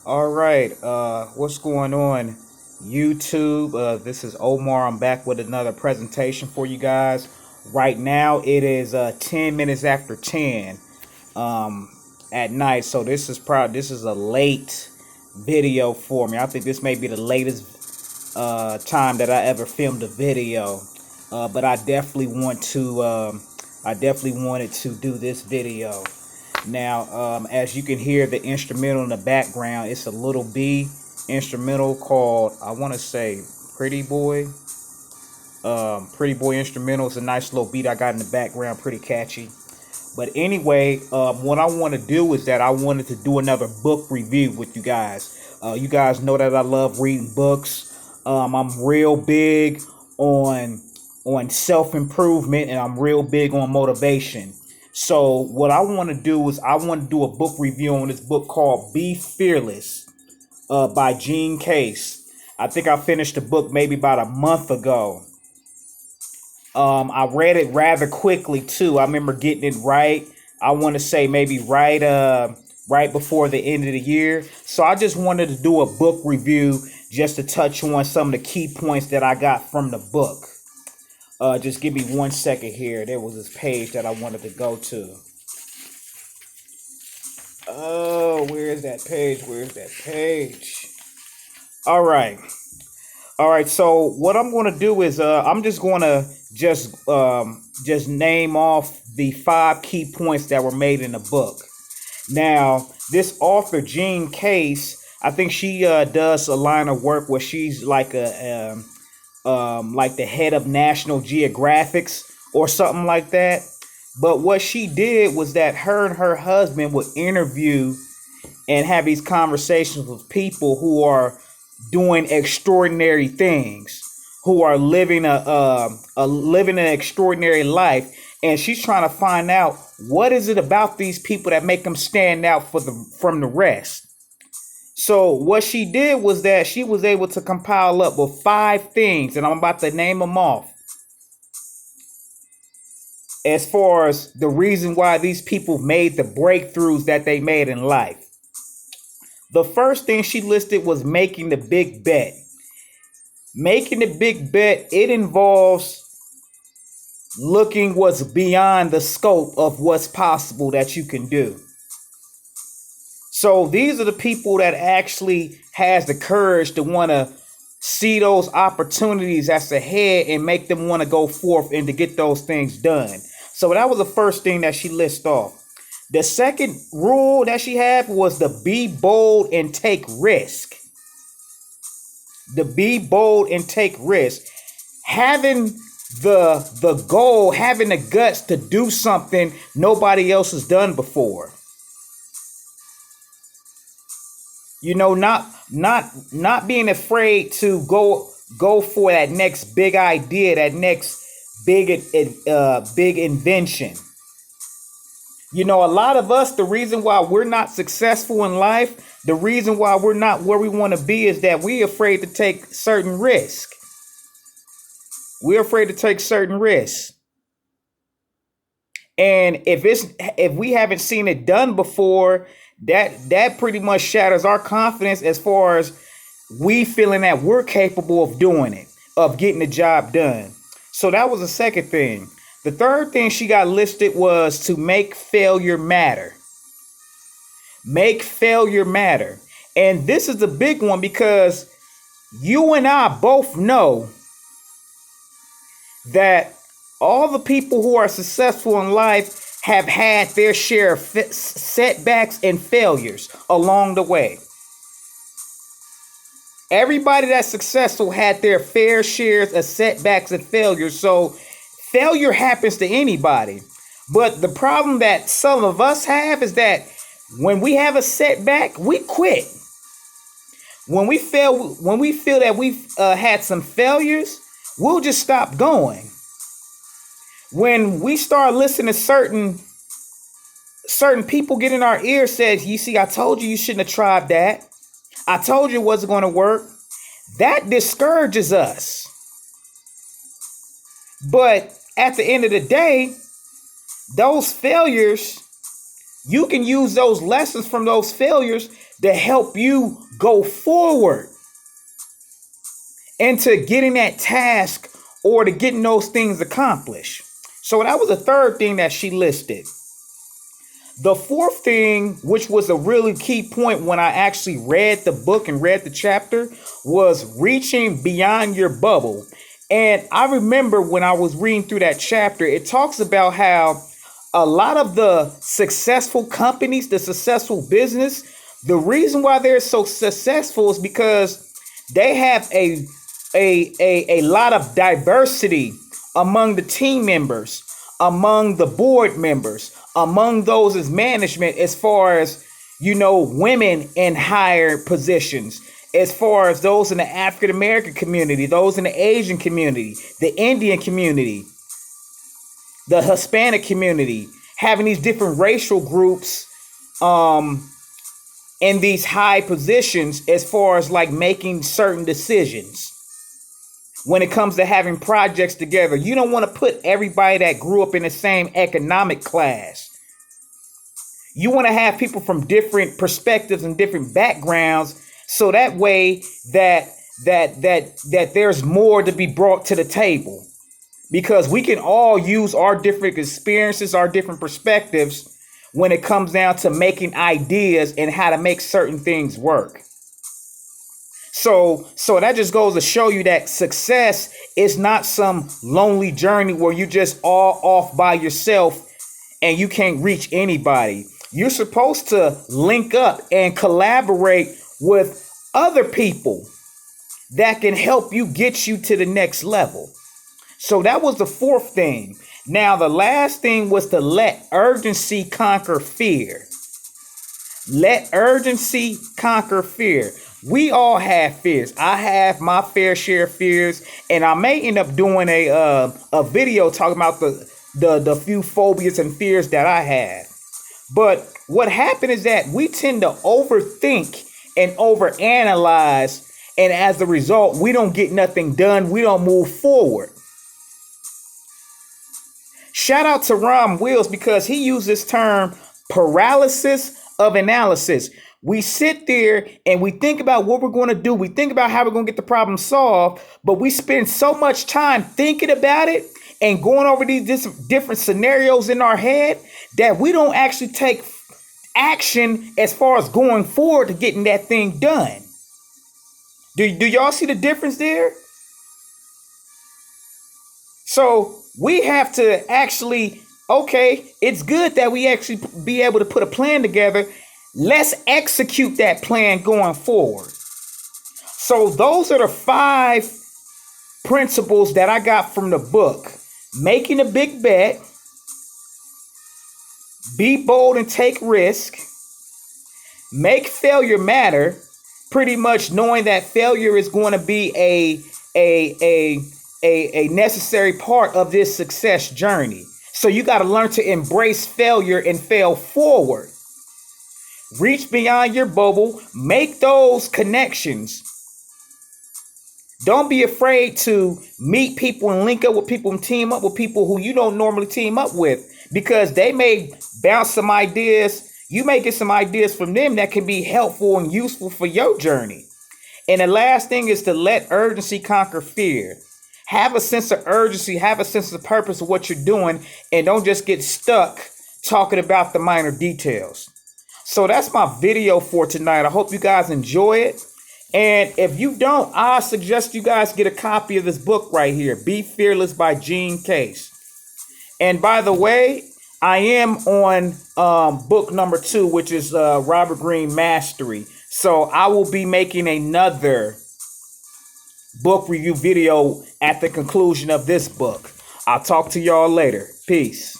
All right, what's going on, YouTube? This is Omar. I'm back with another presentation for you guys. Right now, it is 10 minutes after 10 um, at night, so this is a late video for me. I think this may be the latest time that I ever filmed a video, but I definitely wanted to do this video. Now, as you can hear the instrumental in the background, it's a little B instrumental called, I want to say, Pretty Boy. Pretty Boy instrumental. It's a nice little beat I got in the background, pretty catchy. But anyway, what I want to do is that I wanted to do another book review with you guys. You guys know that I love reading books. I'm real big on self-improvement, and I'm real big on motivation. So what I want to do is I want to do a book review on this book called Be Fearless by Gene Case. I think I finished the book maybe about a month ago. I read it rather quickly too. I remember getting it right. I want to say maybe right before the end of the year. So I just wanted to do a book review just to touch on some of the key points that I got from the book. Just give me 1 second here. There was this page that I wanted to go to. Oh, where is that page? Where's that page? All right. All right. So what I'm going to do is I'm just going to just name off the 5 key points that were made in the book. Now, this author, Jean Case, I think she does a line of work where she's like like the head of National Geographics or something like that. But what she did was that her and her husband would interview and have these conversations with people who are doing extraordinary things, who are living living an extraordinary life, and she's trying to find out what is it about these people that make them stand out from the rest. So what she did was that she was able to compile up with 5 things, and I'm about to name them off, as far as the reason why these people made the breakthroughs that they made in life. The first thing she listed was making the big bet. Making the big bet, it involves looking what's beyond the scope of what's possible that you can do. So these are the people that actually has the courage to want to see those opportunities that's ahead and make them want to go forth and to get those things done. So that was the first thing that she listed off. The second rule that she had was to be bold and take risk. To be bold and take risk. Having the goal, having the guts to do something nobody else has done before. You know, not being afraid to go for that next big idea, that next big invention. You know, a lot of us, the reason why we're not successful in life, the reason why we're not where we want to be is that we're afraid to take certain risks. We're afraid to take certain risks. And if we haven't seen it done before, that pretty much shatters our confidence as far as we feeling that we're capable of doing it, of getting the job done. So that was the second thing. The third thing she got listed was to make failure matter. Make failure matter. And this is the big one because you and I both know that all the people who are successful in life have had their share of setbacks and failures along the way. Everybody that's successful had their fair shares of setbacks and failures. So failure happens to anybody. But the problem that some of us have is that when we have a setback, we quit. When we feel that we've had some failures, we'll just stop going. When we start listening to certain people get in our ear says, you see, I told you shouldn't have tried that. I told you it wasn't going to work. That discourages us. But at the end of the day, those failures, you can use those lessons from those failures to help you go forward into getting that task or to getting those things accomplished. So that was the third thing that she listed. The fourth thing, which was a really key point when I actually read the book and read the chapter, was reaching beyond your bubble. And I remember when I was reading through that chapter, it talks about how a lot of the successful companies, the successful business, the reason why they're so successful is because they have a lot of diversity among the team members, among the board members, among those as management, as far as, women in higher positions, as far as those in the African American community, those in the Asian community, the Indian community, the Hispanic community, having these different racial groups in these high positions as far as like making certain decisions. When it comes to having projects together, you don't want to put everybody that grew up in the same economic class. You want to have people from different perspectives and different backgrounds, so that way that there's more to be brought to the table, because we can all use our different experiences, our different perspectives when it comes down to making ideas and how to make certain things work. So that just goes to show you that success is not some lonely journey where you just all off by yourself and you can't reach anybody. You're supposed to link up and collaborate with other people that can help you get you to the next level. So that was the fourth thing. Now, the last thing was to let urgency conquer fear. Let urgency conquer fear. We all have fears. I have my fair share of fears, and I may end up doing a video talking about the few phobias and fears that I have. But what happened is that we tend to overthink and overanalyze, and as a result, we don't get nothing done. We don't move forward. Shout out to Ron Wills, because he used this term paralysis of analysis. We sit there and we think about what we're going to do. We think about how we're going to get the problem solved, but we spend so much time thinking about it and going over these different scenarios in our head that we don't actually take action as far as going forward to getting that thing done. Do y'all see the difference there? So we have to actually, okay, it's good that we actually be able to put a plan together. Let's execute that plan going forward. So those are the 5 principles that I got from the book. Making a big bet, be bold and take risk, make failure matter, pretty much knowing that failure is going to be a necessary part of this success journey. So you got to learn to embrace failure and fail forward. Reach beyond your bubble. Make those connections. Don't be afraid to meet people and link up with people and team up with people who you don't normally team up with, because they may bounce some ideas. You may get some ideas from them that can be helpful and useful for your journey. And the last thing is to let urgency conquer fear. Have a sense of urgency, have a sense of purpose of what you're doing, and don't just get stuck talking about the minor details. So that's my video for tonight. I hope you guys enjoy it. And if you don't, I suggest you guys get a copy of this book right here, Be Fearless by Gene Case. And by the way, I am on book number 2, which is Robert Greene Mastery. So I will be making another book review video at the conclusion of this book. I'll talk to y'all later. Peace.